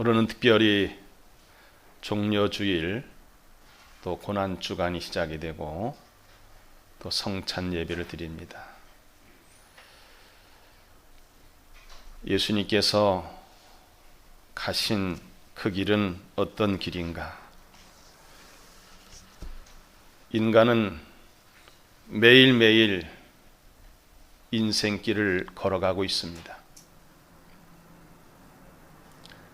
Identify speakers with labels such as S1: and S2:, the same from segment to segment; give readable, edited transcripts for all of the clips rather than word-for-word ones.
S1: 오늘은 특별히 종려주일 또 고난주간이 시작이 되고 또 성찬 예배를 드립니다. 예수님께서 가신 그 길은 어떤 길인가? 인간은 매일매일 인생길을 걸어가고 있습니다.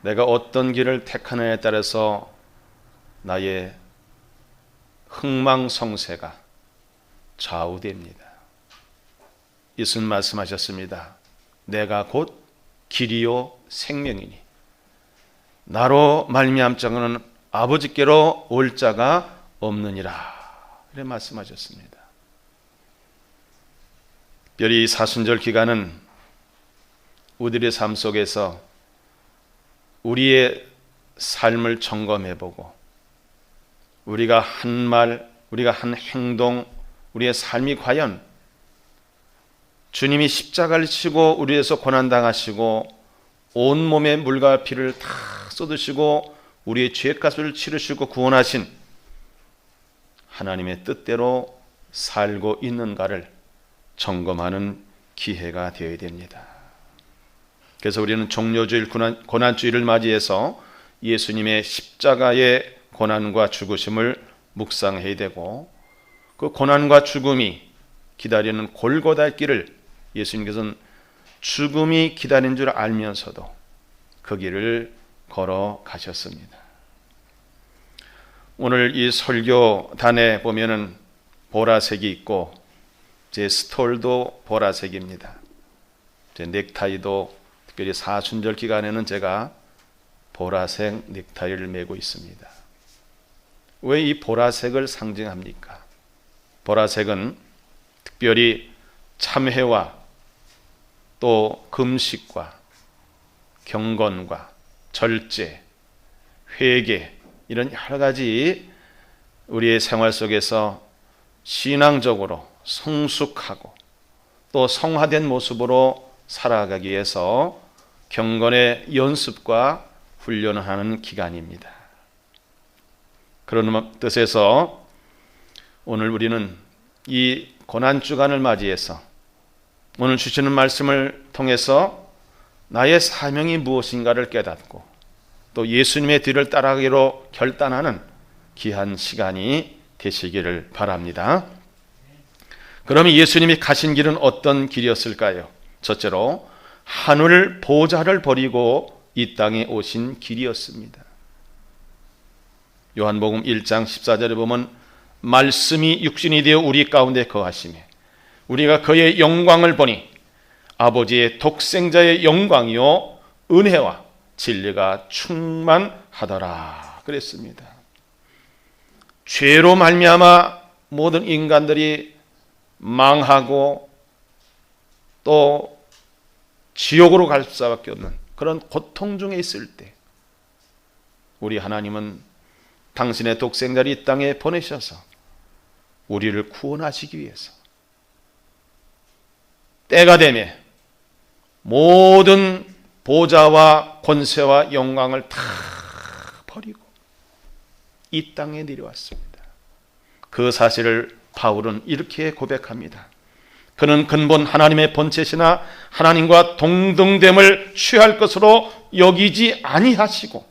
S1: 내가 어떤 길을 택하느냐에 따라서 나의 흥망성쇠가 좌우됩니다. 예수님 말씀하셨습니다. 내가 곧 길이요 생명이니 나로 말미암지 않고는 아버지께로 올 자가 없느니라. 이렇게 말씀하셨습니다. 특별히 사순절 기간은 우리의 삶 속에서 우리의 삶을 점검해보고 우리가 한 말, 우리가 한 행동, 우리의 삶이 과연 주님이 십자가를 지고 우리 위해서 고난당하시고 온몸에 물과 피를 다 쏟으시고 우리의 죄값을 치르시고 구원하신 하나님의 뜻대로 살고 있는가를 점검하는 기회가 되어야 됩니다. 그래서 우리는 종려주일 고난주일을 맞이해서 예수님의 십자가의 고난과 죽으심을 묵상해야 되고 그 고난과 죽음이 기다리는 골고다의 길을 예수님께서는 죽음이 기다린 줄 알면서도 그 길을 걸어가셨습니다. 오늘 이 설교단에 보면은 보라색이 있고 제 스톨도 보라색입니다. 제 넥타이도 특별히 사순절 기간에는 제가 보라색 넥타이를 메고 있습니다. 왜 이 보라색을 상징합니까? 보라색은 특별히 참회와 또 금식과 경건과 절제, 회개 이런 여러 가지 우리의 생활 속에서 신앙적으로 성숙하고 또 성화된 모습으로 살아가기 위해서 경건의 연습과 훈련을 하는 기간입니다. 그런 뜻에서 오늘 우리는 이 고난주간을 맞이해서 오늘 주시는 말씀을 통해서 나의 사명이 무엇인가를 깨닫고 또 예수님의 뒤를 따라가기로 결단하는 귀한 시간이 되시기를 바랍니다. 그러면 예수님이 가신 길은 어떤 길이었을까요? 첫째로 하늘 보좌를 버리고 이 땅에 오신 길이었습니다. 요한복음 1장 14절에 보면 말씀이 육신이 되어 우리 가운데 거하시매 우리가 그의 영광을 보니 아버지의 독생자의 영광이요 은혜와 진리가 충만하더라 그랬습니다. 죄로 말미암아 모든 인간들이 망하고 또 지옥으로 갈 수밖에 없는 그런 고통 중에 있을 때 우리 하나님은 당신의 독생자를 이 땅에 보내셔서 우리를 구원하시기 위해서 때가 되매 모든 보좌와 권세와 영광을 다 버리고 이 땅에 내려왔습니다. 그 사실을 바울은 이렇게 고백합니다. 그는 근본 하나님의 본체시나 하나님과 동등됨을 취할 것으로 여기지 아니하시고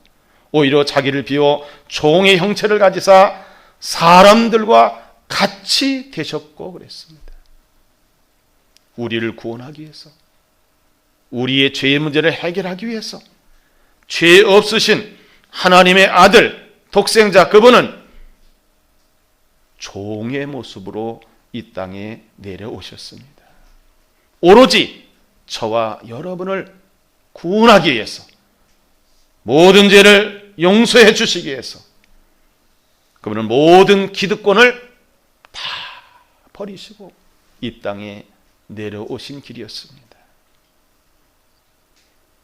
S1: 오히려 자기를 비워 종의 형체를 가지사 사람들과 같이 되셨고 그랬습니다. 우리를 구원하기 위해서 우리의 죄의 문제를 해결하기 위해서 죄 없으신 하나님의 아들 독생자 그분은 종의 모습으로 이 땅에 내려오셨습니다. 오로지 저와 여러분을 구원하기 위해서 모든 죄를 용서해 주시기 위해서 그분은 모든 기득권을 다 버리시고 이 땅에 내려오신 길이었습니다.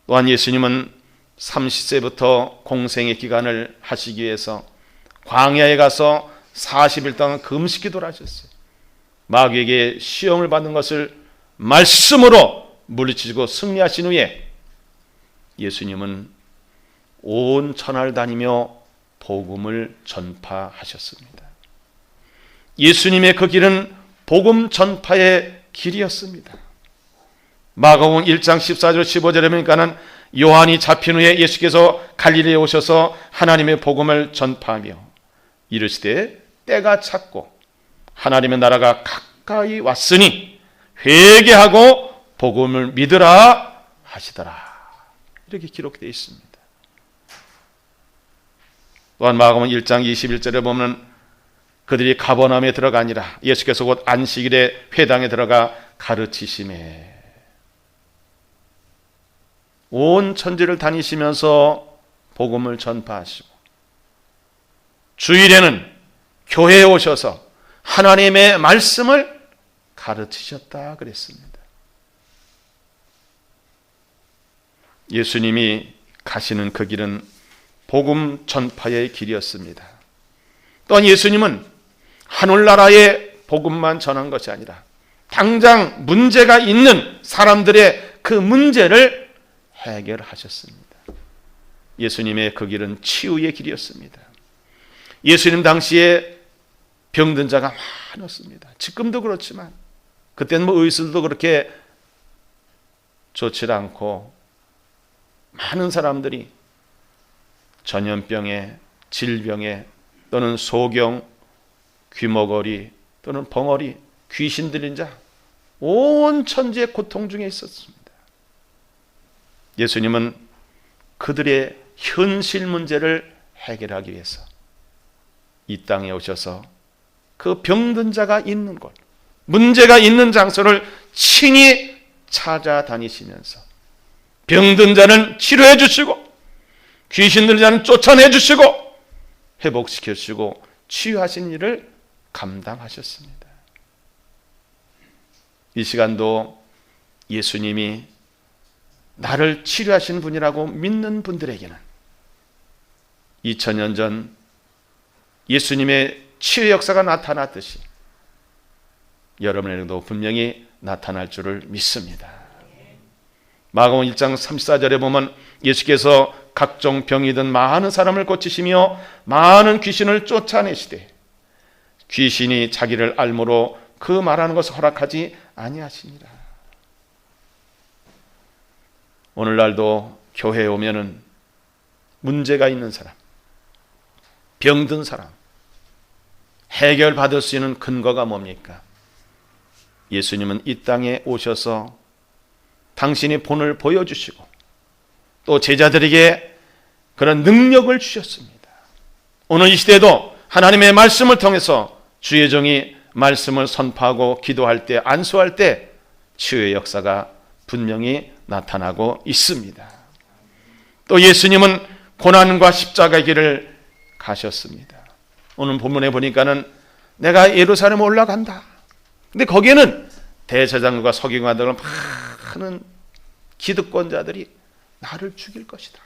S1: 또한 예수님은 30세부터 공생의 기간을 하시기 위해서 광야에 가서 40일 동안 금식기도를 하셨어요. 마귀에게 시험을 받는 것을 말씀으로 물리치고 승리하신 후에 예수님은 온 천하를 다니며 복음을 전파하셨습니다. 예수님의 그 길은 복음 전파의 길이었습니다. 마가복음 1장 14절 15절에 보니까는 요한이 잡힌 후에 예수께서 갈릴리에 오셔서 하나님의 복음을 전파하며 이르시되 때가 찼고 하나님의 나라가 가까이 왔으니 회개하고 복음을 믿으라 하시더라. 이렇게 기록되어 있습니다. 또한 마가복음 1장 21절에 보면 그들이 가버나움에 들어가니라. 예수께서 곧 안식일에 회당에 들어가 가르치시매. 온 천지를 다니시면서 복음을 전파하시고 주일에는 교회에 오셔서 하나님의 말씀을 가르치셨다 그랬습니다. 예수님이 가시는 그 길은 복음 전파의 길이었습니다. 또한 예수님은 하늘나라의 복음만 전한 것이 아니라 당장 문제가 있는 사람들의 그 문제를 해결하셨습니다. 예수님의 그 길은 치유의 길이었습니다. 예수님 당시에 병든 자가 많았습니다. 지금도 그렇지만 그때는 의술도 그렇게 좋지 않고 많은 사람들이 전염병에, 질병에 또는 소경, 귀머거리 또는 벙어리, 귀신 들린 자 온 천지의 고통 중에 있었습니다. 예수님은 그들의 현실 문제를 해결하기 위해서 이 땅에 오셔서 그 병든 자가 있는 곳, 문제가 있는 장소를 친히 찾아다니시면서 병든 자는 치료해 주시고 귀신 들린 자는 쫓아내 주시고 회복시켜 주시고 치유하신 일을 감당하셨습니다. 이 시간도 예수님이 나를 치료하신 분이라고 믿는 분들에게는 2000년 전 예수님의 치유 역사가 나타났듯이 여러분에게도 분명히 나타날 줄을 믿습니다. 마가복음 1장 34절에 보면 예수께서 각종 병이 든 많은 사람을 고치시며 많은 귀신을 쫓아내시되 귀신이 자기를 알므로 그 말하는 것을 허락하지 아니하시니라. 오늘날도 교회에 오면은 문제가 있는 사람, 병든 사람, 해결받을 수 있는 근거가 뭡니까? 예수님은 이 땅에 오셔서 당신의 본을 보여주시고 또 제자들에게 그런 능력을 주셨습니다. 오늘 이 시대도 하나님의 말씀을 통해서 주의 종이 말씀을 선포하고 기도할 때, 안수할 때 치유의 역사가 분명히 나타나고 있습니다. 또 예수님은 고난과 십자가의 길을 가셨습니다. 오늘 본문에 보니까는 내가 예루살렘에 올라간다. 근데 거기에는 대제사장과 서기관들 많은 기득권자들이 나를 죽일 것이다.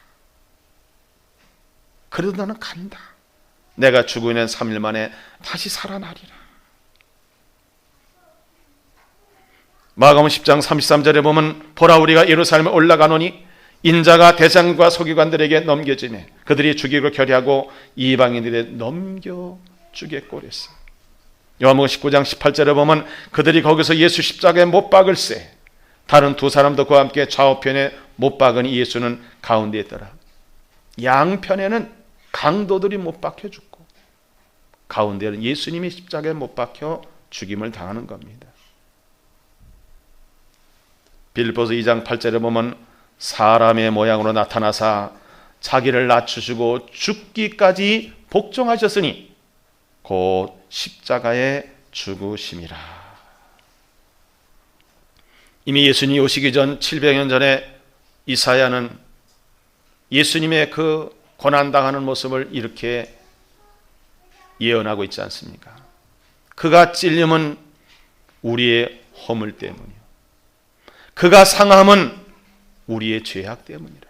S1: 그래도 나는 간다. 내가 죽고 있는 3일 만에 다시 살아나리라. 마가복음 10장 33절에 보면 보라 우리가 예루살렘에 올라가노니 인자가 대장과 서기관들에게 넘겨지매 그들이 죽이고 결의하고 이방인들에 넘겨주겠고 그랬어. 요한복음 19장 18절에 보면 그들이 거기서 예수 십자가에 못 박을세 다른 두 사람도 그와 함께 좌우편에 못 박으니 예수는 가운데 있더라. 양편에는 강도들이 못 박혀 죽고 가운데는 예수님이 십자가에 못 박혀 죽임을 당하는 겁니다. 빌립보서 2장 8절에 보면 사람의 모양으로 나타나사 자기를 낮추시고 죽기까지 복종하셨으니 곧 십자가에 죽으심이라. 이미 예수님이 오시기 전 700년 전에 이사야는 예수님의 그 고난당하는 모습을 이렇게 예언하고 있지 않습니까? 그가 찔림은 우리의 허물 때문이요 그가 상함은 우리의 죄악 때문이라.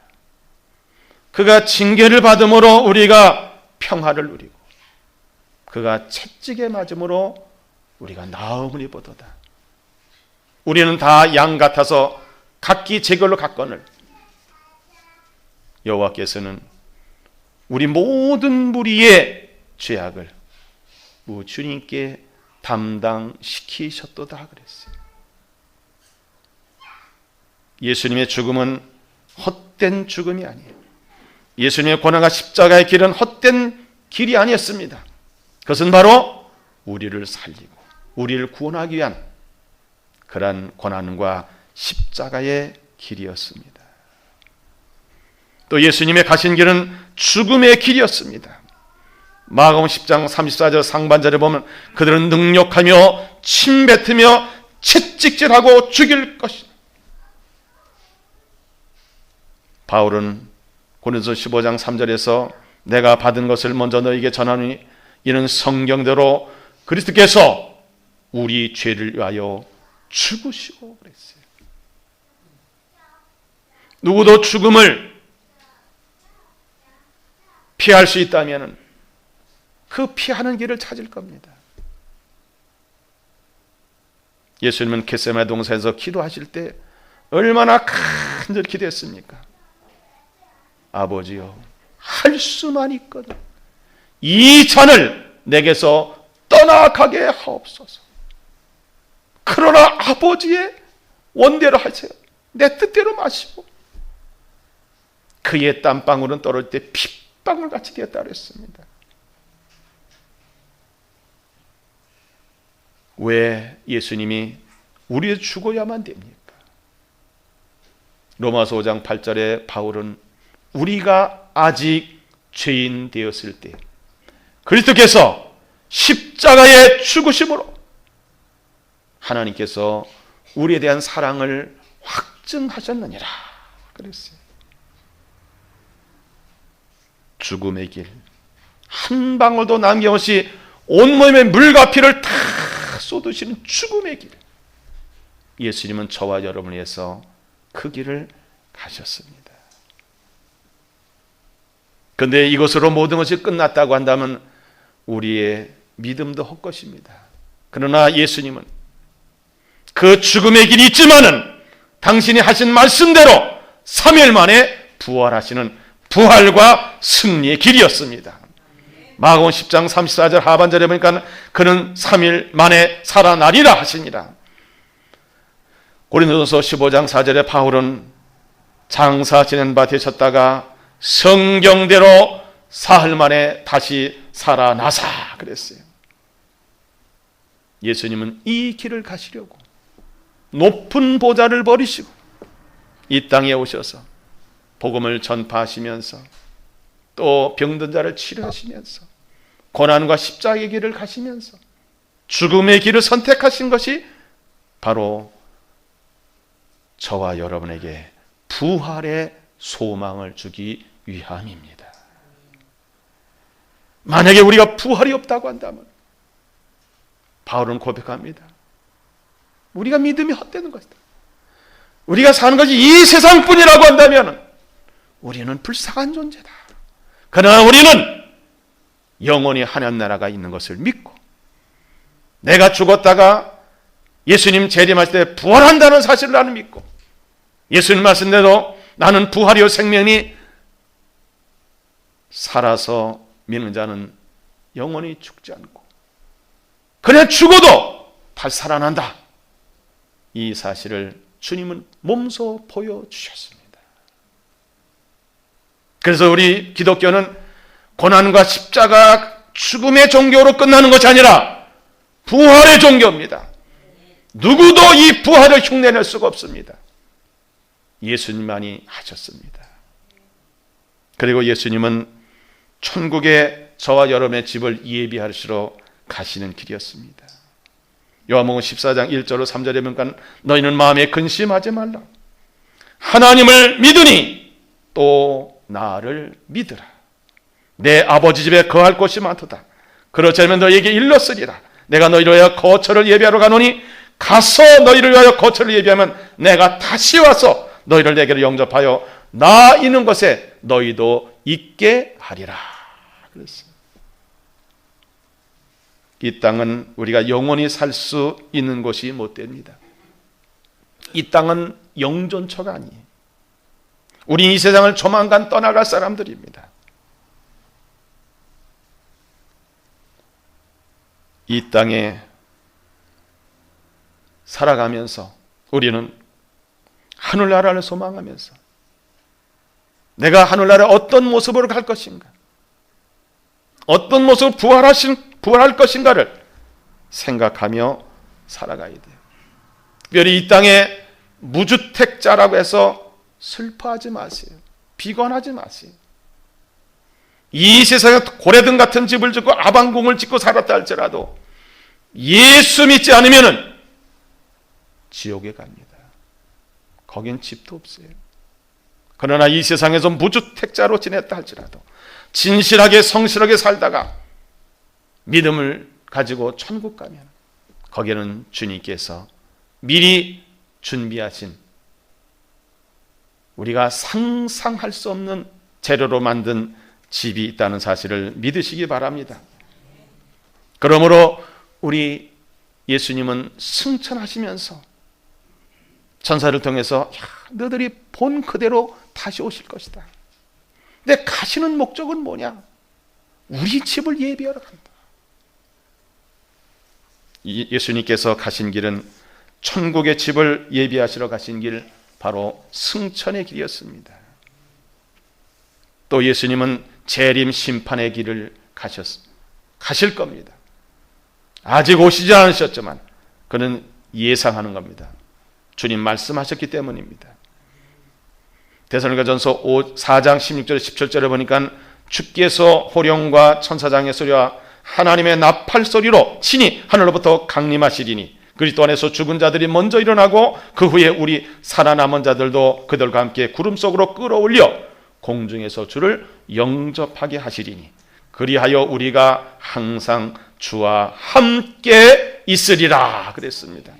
S1: 그가 징계를 받음으로 우리가 평화를 누리고 그가 채찍에 맞음으로 우리가 나음을 입었도다. 우리는 다 양 같아서 각기 제 길로 갔거늘 여호와께서는 우리 모든 무리의 죄악을 주님께 담당시키셨도다 그랬어요. 예수님의 죽음은 헛된 죽음이 아니에요. 예수님의 고난과 십자가의 길은 헛된 길이 아니었습니다. 그것은 바로 우리를 살리고 우리를 구원하기 위한 그러한 고난과 십자가의 길이었습니다. 또 예수님의 가신 길은 죽음의 길이었습니다. 마가복음 10장 34절 상반절에 보면 그들은 능욕하며 침뱉으며 채찍질하고 죽일 것이다. 바울은 고린도서 15장 3절에서 내가 받은 것을 먼저 너에게 전하노니 이는 성경대로 그리스도께서 우리 죄를 위하여 죽으시고 그랬어요. 누구도 죽음을 피할 수 있다면 그 피하는 길을 찾을 겁니다. 예수님은 겟세마네 동산에서 기도하실 때 얼마나 간절히 기도했습니까? 아버지여, 할 수만 있거든 이 잔을 내게서 떠나가게 하옵소서. 그러나 아버지의 원대로 하세요. 내 뜻대로 마시고. 그의 땀방울은 떨어질 때 핏방울같이 되었다 그랬습니다. 왜 예수님이 우리의 죽어야만 됩니까? 로마서 5장 8절에 바울은 우리가 아직 죄인 되었을 때 그리스도께서 십자가의 죽으심으로 하나님께서 우리에 대한 사랑을 확증하셨느니라 그랬어요. 죽음의 길, 한 방울도 남김없이 온몸에 물과 피를 다 쏟으시는 죽음의 길, 예수님은 저와 여러분을 위해서 그 길을 가셨습니다. 그런데 이것으로 모든 것이 끝났다고 한다면 우리의 믿음도 헛것입니다. 그러나 예수님은 그 죽음의 길이 있지만은 당신이 하신 말씀대로 3일 만에 부활하시는 부활과 승리의 길이었습니다. 마가복음 10장 34절 하반절에 보니까 그는 3일 만에 살아나리라 하시니라. 고린도전서 15장 4절에 바울은 장사 지낸 바 되셨다가 성경대로 사흘 만에 다시 살아나사 그랬어요. 예수님은 이 길을 가시려고 높은 보좌를 버리시고 이 땅에 오셔서 복음을 전파하시면서 또 병든 자를 치료하시면서 고난과 십자가의 길을 가시면서 죽음의 길을 선택하신 것이 바로 저와 여러분에게 부활의 소망을 주기 위함입니다. 만약에 우리가 부활이 없다고 한다면 바울은 고백합니다. 우리가 믿음이 헛되는 것이다. 우리가 사는 것이 이 세상뿐이라고 한다면 우리는 불쌍한 존재다. 그러나 우리는 영원히 하나님 나라가 있는 것을 믿고 내가 죽었다가 예수님 재림할 때 부활한다는 사실을 나는 믿고 예수님 말씀대로 나는 부활이요 생명이 살아서 믿는 자는 영원히 죽지 않고 그냥 죽어도 다시 살아난다. 이 사실을 주님은 몸소 보여주셨습니다. 그래서 우리 기독교는 고난과 십자가 죽음의 종교로 끝나는 것이 아니라 부활의 종교입니다. 누구도 이 부활을 흉내낼 수가 없습니다. 예수님만이 하셨습니다. 그리고 예수님은 천국에 저와 여러분의 집을 예비하시러 가시는 길이었습니다. 요한복음 14장 1절로 3절에 보니까 너희는 마음에 근심하지 말라. 하나님을 믿으니 또 나를 믿으라. 내 아버지 집에 거할 곳이 많도다. 그렇지 않으면 너희에게 일렀으리라. 내가 너희를 위하여 거처를 예비하러 가노니 가서 너희를 위하여 거처를 예비하면 내가 다시 와서 너희를 내게로 영접하여 나 있는 곳에 너희도 있게 하리라. 그랬어요. 이 땅은 우리가 영원히 살 수 있는 곳이 못 됩니다. 이 땅은 영존처가 아니에요. 우리 이 세상을 조만간 떠나갈 사람들입니다. 이 땅에 살아가면서 우리는 하늘나라를 소망하면서 내가 하늘나라에 어떤 모습으로 갈 것인가, 어떤 모습으로 부활할 것인가를 생각하며 살아가야 돼요. 특별히 이 땅에 무주택자라고 해서 슬퍼하지 마세요. 비관하지 마세요. 이 세상에 고래등 같은 집을 짓고 아방궁을 짓고 살았다 할지라도 예수 믿지 않으면 지옥에 갑니다. 거긴 집도 없어요. 그러나 이 세상에서 무주택자로 지냈다 할지라도 진실하게 성실하게 살다가 믿음을 가지고 천국 가면 거기는 주님께서 미리 준비하신 우리가 상상할 수 없는 재료로 만든 집이 있다는 사실을 믿으시기 바랍니다. 그러므로 우리 예수님은 승천하시면서 천사를 통해서 너희들이 본 그대로 다시 오실 것이다. 근데 가시는 목적은 뭐냐? 우리 집을 예비하러 간다. 예수님께서 가신 길은 천국의 집을 예비하시러 가신 길, 바로 승천의 길이었습니다. 또 예수님은 재림 심판의 길을 가실 겁니다. 아직 오시지 않으셨지만 그는 예상하는 겁니다. 주님 말씀하셨기 때문입니다. 데살로니가전서 4장 16절 17절에 보니까 주께서 호령과 천사장의 소리와 하나님의 나팔 소리로 친히 하늘로부터 강림하시리니 그리스도 안에서 죽은 자들이 먼저 일어나고 그 후에 우리 살아남은 자들도 그들과 함께 구름 속으로 끌어올려 공중에서 주를 영접하게 하시리니 그리하여 우리가 항상 주와 함께 있으리라 그랬습니다.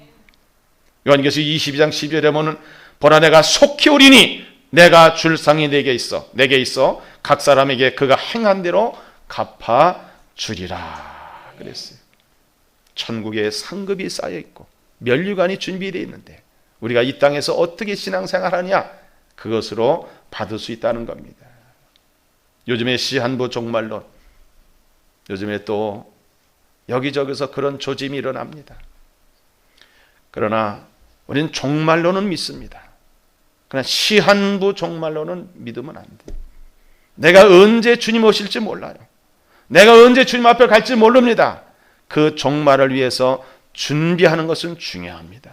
S1: 요한계시록 22장 12절에 보면 보라 내가 속히 오리니 내가 줄 상이 내게 있어 각 사람에게 그가 행한 대로 갚아 주리라 그랬어요. 천국에 상급이 쌓여 있고 면류관이 준비되어 있는데 우리가 이 땅에서 어떻게 신앙생활하냐, 그것으로 받을 수 있다는 겁니다. 요즘에 시한부 종말론, 요즘에 또 여기저기서 그런 조짐이 일어납니다. 그러나 우리는 종말론은 믿습니다. 그러나 시한부 종말론은 믿으면 안 돼요. 내가 언제 주님 오실지 몰라요. 내가 언제 주님 앞에 갈지 모릅니다. 그 종말을 위해서 준비하는 것은 중요합니다.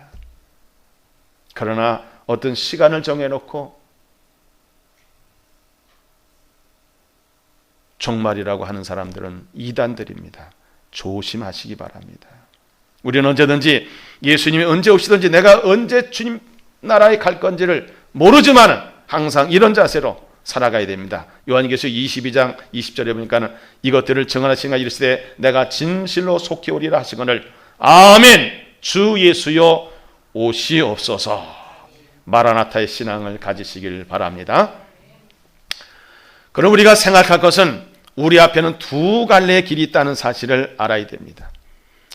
S1: 그러나 어떤 시간을 정해놓고 종말이라고 하는 사람들은 이단들입니다. 조심하시기 바랍니다. 우리는 언제든지 예수님이 언제 오시든지 내가 언제 주님 나라에 갈 건지를 모르지만은 항상 이런 자세로 살아가야 됩니다. 요한계시록 22장 20절에 보니까 이것들을 증언하시니가 이르시되 내가 진실로 속히 오리라 하시거늘 아멘 주 예수여 오시옵소서. 마라나타의 신앙을 가지시길 바랍니다. 그럼 우리가 생각할 것은 우리 앞에는 두 갈래의 길이 있다는 사실을 알아야 됩니다.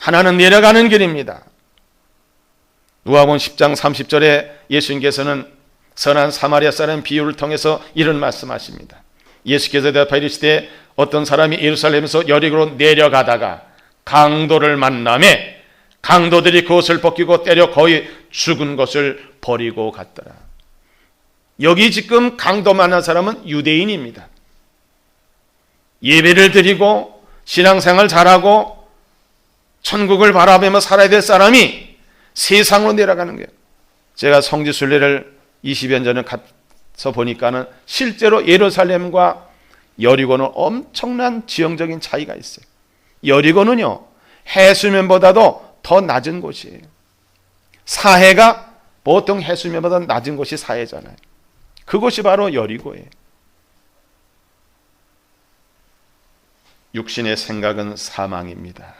S1: 하나는 내려가는 길입니다. 누가복음 10장 30절에 예수님께서는 선한 사마리아 사람 비유를 통해서 이런 말씀하십니다. 예수께서 대답하여 이르시되 어떤 사람이 예루살렘에서 여리고로 내려가다가 강도를 만나매 강도들이 그 옷을 벗기고 때려 거의 죽은 것을 버리고 갔더라. 여기 지금 강도 만난 사람은 유대인입니다. 예배를 드리고 신앙생활 잘하고 천국을 바라보며 살아야 될 사람이 세상으로 내려가는 거예요. 제가 성지순례를 20여 년 전에 가서 보니까는 실제로 예루살렘과 여리고는 엄청난 지형적인 차이가 있어요. 여리고는요, 해수면보다도 더 낮은 곳이에요. 사해가 보통 해수면보다 낮은 곳이 사해잖아요. 그곳이 바로 여리고예요. 육신의 생각은 사망입니다.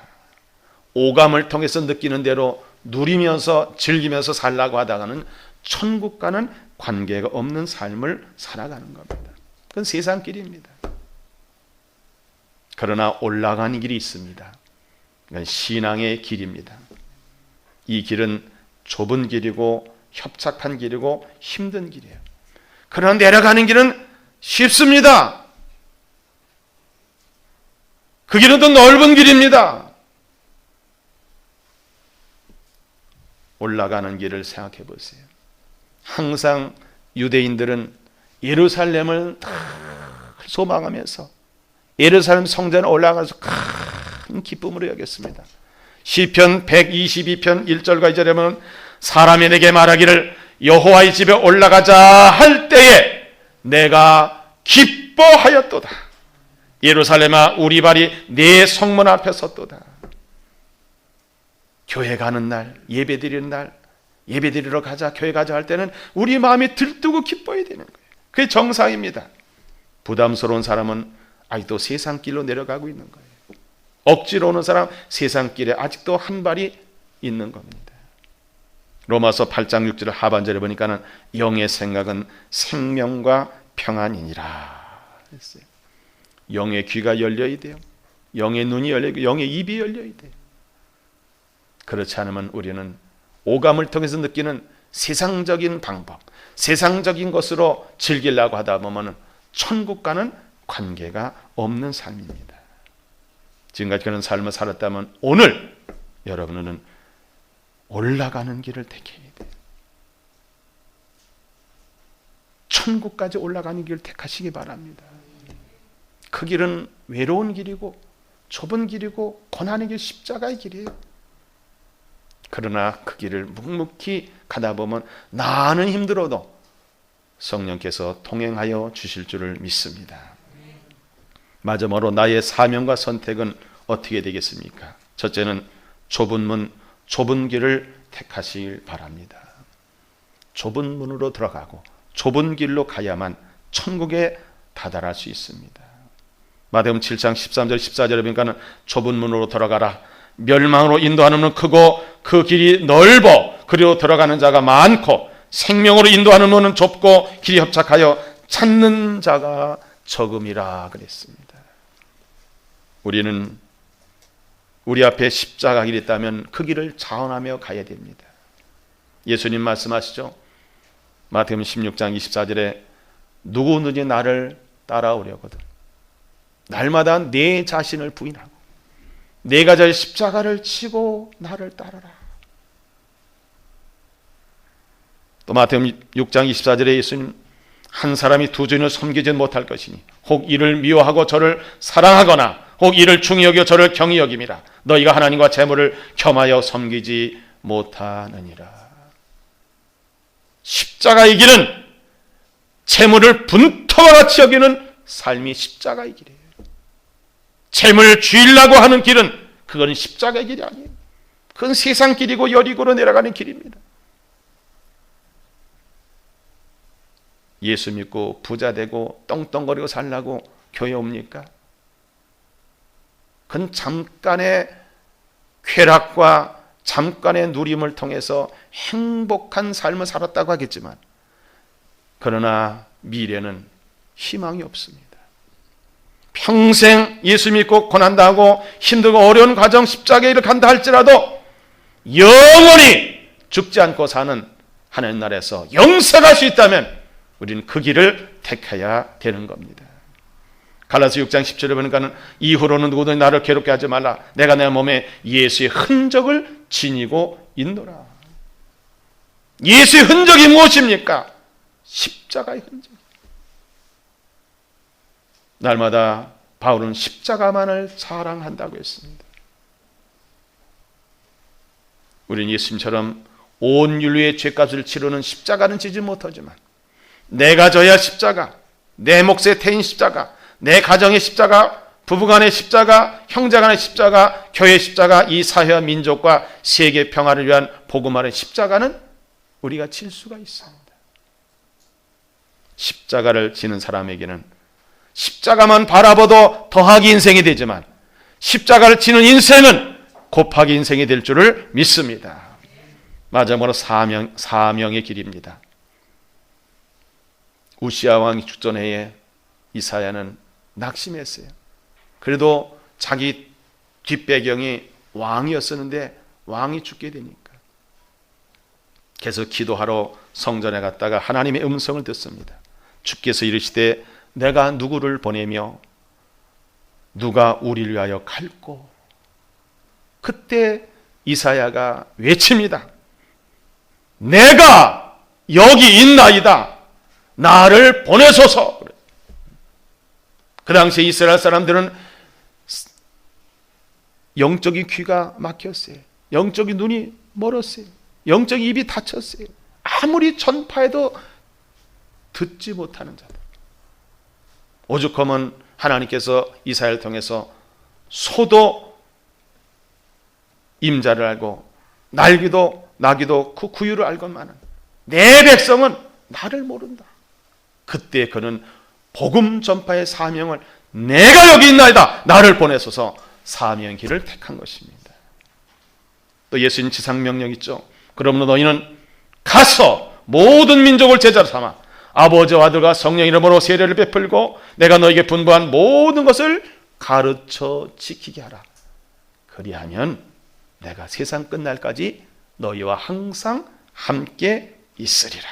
S1: 오감을 통해서 느끼는 대로 누리면서 즐기면서 살라고 하다가는 천국과는 관계가 없는 삶을 살아가는 겁니다. 그건 세상 길입니다. 그러나 올라가는 길이 있습니다. 그건 신앙의 길입니다. 이 길은 좁은 길이고 협착한 길이고 힘든 길이에요. 그러나 내려가는 길은 쉽습니다. 그 길은 더 넓은 길입니다. 올라가는 길을 생각해 보세요. 항상 유대인들은 예루살렘을 소망하면서 예루살렘 성전에 올라가서 큰 기쁨으로 여겼습니다. 시편 122편 1절과 2절에 보면 사람이 내게 말하기를 여호와의 집에 올라가자 할 때에 내가 기뻐하였도다. 예루살렘아 우리 발이 네 성문 앞에 섰도다. 교회 가는 날, 예배 드리는 날, 예배 드리러 가자, 교회 가자 할 때는 우리 마음이 들뜨고 기뻐야 되는 거예요. 그게 정상입니다. 부담스러운 사람은 아직도 세상 길로 내려가고 있는 거예요. 억지로 오는 사람 세상 길에 아직도 한 발이 있는 겁니다. 로마서 8장 6절 하반절에 보니까는 영의 생각은 생명과 평안이니라 했어요. 영의 귀가 열려야 돼요. 영의 눈이 열려야 되고 영의 입이 열려야 돼요. 그렇지 않으면 우리는 오감을 통해서 느끼는 세상적인 방법, 세상적인 것으로 즐기려고 하다 보면 천국과는 관계가 없는 삶입니다. 지금까지 그런 삶을 살았다면 오늘 여러분은 올라가는 길을 택해야 돼요. 천국까지 올라가는 길을 택하시기 바랍니다. 그 길은 외로운 길이고 좁은 길이고 고난의 길, 십자가의 길이에요. 그러나 그 길을 묵묵히 가다 보면 나는 힘들어도 성령께서 통행하여 주실 줄을 믿습니다. 마지막으로 나의 사명과 선택은 어떻게 되겠습니까? 첫째는 좁은 문, 좁은 길을 택하시길 바랍니다. 좁은 문으로 들어가고 좁은 길로 가야만 천국에 다다를 수 있습니다. 마태복음 7장 13절 14절에 보니까 좁은 문으로 들어가라. 멸망으로 인도하는 문은 크고 그 길이 넓어 그리고 들어가는 자가 많고 생명으로 인도하는 문은 좁고 길이 협착하여 찾는 자가 적음이라 그랬습니다. 우리는 우리 앞에 십자가 길이 있다면 그 길을 자원하며 가야 됩니다. 예수님 말씀하시죠. 마태복음 16장 24절에 누구든지 나를 따라오려거든 날마다 내 자신을 부인하고 내가 질 십자가를 치고 나를 따르라. 또 마태복음 6장 24절에 예수님 한 사람이 두 주인을 섬기지 못할 것이니 혹 이를 미워하고 저를 사랑하거나 혹 이를 중히 여겨 저를 경히 여김이라. 너희가 하나님과 재물을 겸하여 섬기지 못하느니라. 십자가의 길은 재물을 분토와 같이 여기는 삶이 십자가의 길이에요. 재물을 주려고 하는 길은 그건 십자가의 길이 아니에요. 그건 세상 길이고 여리고로 내려가는 길입니다. 예수 믿고 부자 되고 떵떵거리고 살라고 교회 옵니까? 그건 잠깐의 쾌락과 잠깐의 누림을 통해서 행복한 삶을 살았다고 하겠지만 그러나 미래는 희망이 없습니다. 평생 예수 믿고 고난당하고 힘들고 어려운 과정 십자가의 길을 간다 할지라도 영원히 죽지 않고 사는 하나님 나라에서 영생할 수 있다면 우리는 그 길을 택해야 되는 겁니다. 갈라디아 6장 10절에 보니까는 이후로는 누구든 나를 괴롭게 하지 말라. 내가 내 몸에 예수의 흔적을 지니고 있노라. 예수의 흔적이 무엇입니까? 십자가의 흔적. 날마다 바울은 십자가만을 자랑한다고 했습니다. 우리는 예수님처럼 온 인류의 죄값을 치르는 십자가는 지지 못하지만 내가 져야 십자가, 내 몫의 태인 십자가, 내 가정의 십자가, 부부간의 십자가, 형제간의 십자가, 교회의 십자가, 이 사회와 민족과 세계 평화를 위한 복음화의 십자가는 우리가 칠 수가 있습니다. 십자가를 지는 사람에게는 십자가만 바라봐도 더하기 인생이 되지만 십자가를 지는 인생은 곱하기 인생이 될 줄을 믿습니다. 마지막으로 사명의 길입니다. 우시아 왕이 죽전 해에 이사야는 낙심했어요. 그래도 자기 뒷배경이 왕이었었는데 왕이 죽게 되니까 계속 기도하러 성전에 갔다가 하나님의 음성을 듣습니다. 주께서 이르시되 내가 누구를 보내며 누가 우리를 위하여 갈꼬. 그때 이사야가 외칩니다. 내가 여기 있나이다. 나를 보내소서. 그 당시에 이스라엘 사람들은 영적인 귀가 막혔어요. 영적인 눈이 멀었어요. 영적인 입이 닫혔어요. 아무리 전파해도 듣지 못하는 자들. 오죽하면 하나님께서 이사야를 통해서 소도 임자를 알고 날기도 나기도 그 구유를 알건만은 내 백성은 나를 모른다. 그때 그는 복음 전파의 사명을 내가 여기 있나이다. 나를 보내소서 사명의 길을 택한 것입니다. 또 예수님 지상명령 있죠. 그러므로 너희는 가서 모든 민족을 제자로 삼아 아버지와 아들과 성령 이름으로 세례를 베풀고 내가 너에게 분부한 모든 것을 가르쳐 지키게 하라. 그리하면 내가 세상 끝날까지 너희와 항상 함께 있으리라.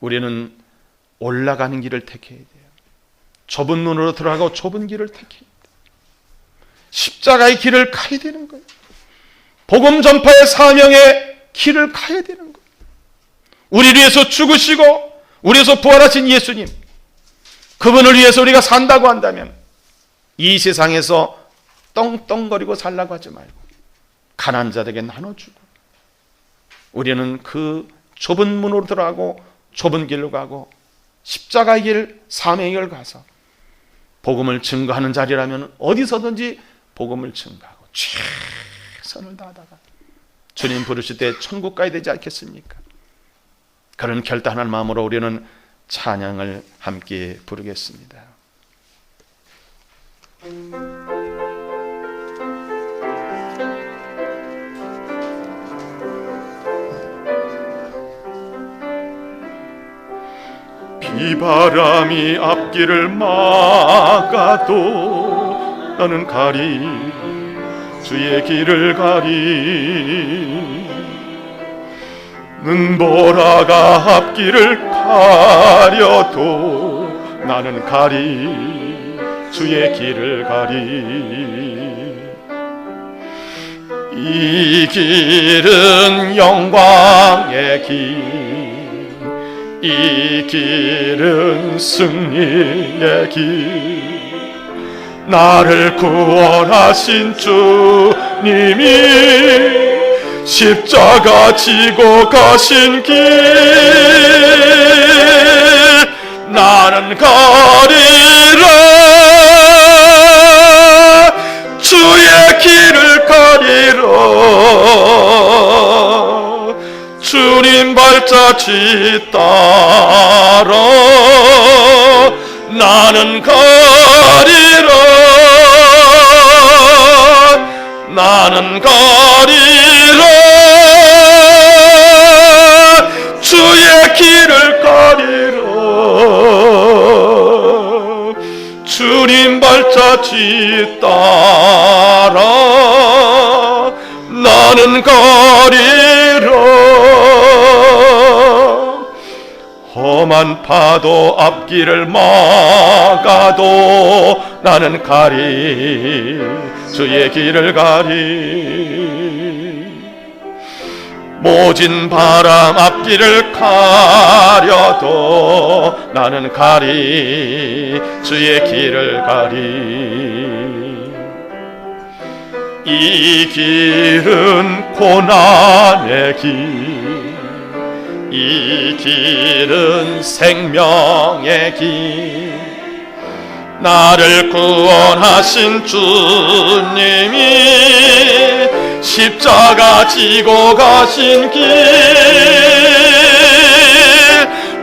S1: 우리는 올라가는 길을 택해야 돼요. 좁은 문으로 들어가고 좁은 길을 택해야 돼요. 십자가의 길을 가야 되는 거예요. 복음 전파의 사명의 길을 가야 되는 거예요. 우리를 위해서 죽으시고 우리를 위해서 부활하신 예수님, 그분을 위해서 우리가 산다고 한다면 이 세상에서 떵떵거리고 살라고 하지 말고 가난한 자들에게 나눠주고 우리는 그 좁은 문으로 들어가고 좁은 길로 가고 십자가의 길, 사명의 길을 가서 복음을 증거하는 자리라면 어디서든지 복음을 증거하고 최선을 다하다가 주님 부르실 때 천국 가야 되지 않겠습니까? 그런 결단한 마음으로 우리는 찬양을 함께 부르겠습니다. 비바람이 앞길을 막아도 나는 가리 주의 길을 가리 눈보라가 앞길을 가려도 나는 가리 주의 길을 가리 이 길은 영광의 길 이 길은 승리의 길 나를 구원하신 주님이 십자가 지고 가신 길 나는 가리라 주의 길을 가리라 주님 발자취 따라 나는 가리라 나는 가리라 주의 길을 가리라 주님 발자취 따라 나는 가리라 험한 파도 앞길을 막아도 나는 가리 주의 길을 가리 모진 바람 앞길을 가려도 나는 가리 주의 길을 가리 이 길은 고난의 길 이 길은 생명의 길 나를 구원하신 주님이 십자가 지고 가신 길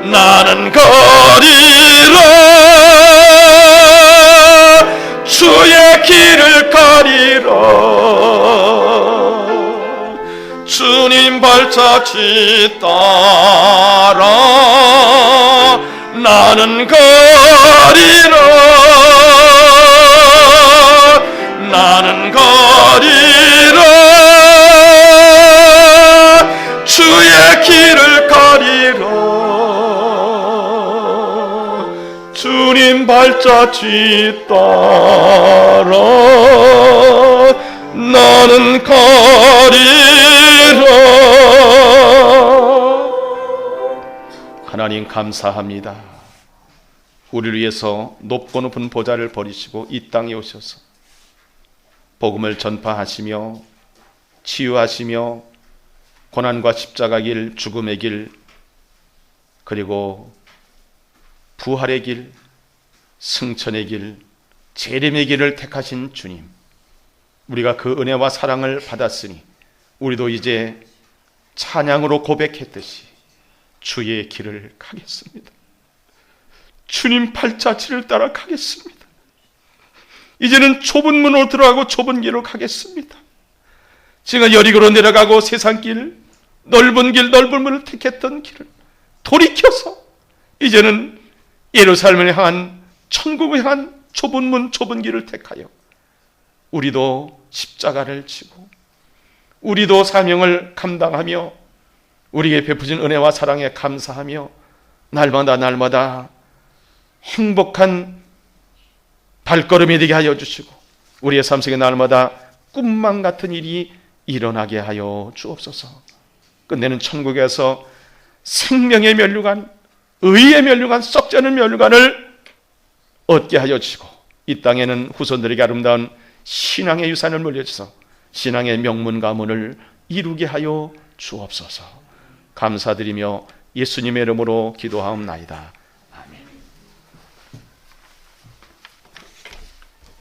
S1: 나는 가리라 주의 길을 가리라 주님 발자취 따라 나는 가리라 나는 가리라 주의 길을 가리라 주님 발자취 따라 나는 가리라 하나님 감사합니다. 우리를 위해서 높고 높은 보좌를 버리시고 이 땅에 오셔서 복음을 전파하시며 치유하시며 고난과 십자가 길, 죽음의 길, 그리고 부활의 길, 승천의 길, 재림의 길을 택하신 주님, 우리가 그 은혜와 사랑을 받았으니 우리도 이제 찬양으로 고백했듯이 주의 길을 가겠습니다. 주님 발자취를 따라 가겠습니다. 이제는 좁은 문으로 들어가고 좁은 길로 가겠습니다. 제가 여리고로 내려가고 세상 길, 넓은 문을 택했던 길을 돌이켜서 이제는 예루살렘을 향한, 천국을 향한 좁은 문, 좁은 길을 택하여 우리도 십자가를 지고 우리도 사명을 감당하며 우리에게 베푸신 은혜와 사랑에 감사하며 날마다 행복한 발걸음이 되게 하여 주시고 우리의 삶 속에 날마다 꿈만 같은 일이 일어나게 하여 주옵소서. 끝내는 천국에서 생명의 면류관, 의의 면류관, 썩지 않은 면류관을 얻게 하여 주시고 이 땅에는 후손들에게 아름다운 신앙의 유산을 물려주셔서 신앙의 명문 가문을 이루게 하여 주옵소서. 감사드리며 예수님의 이름으로 기도하옵나이다.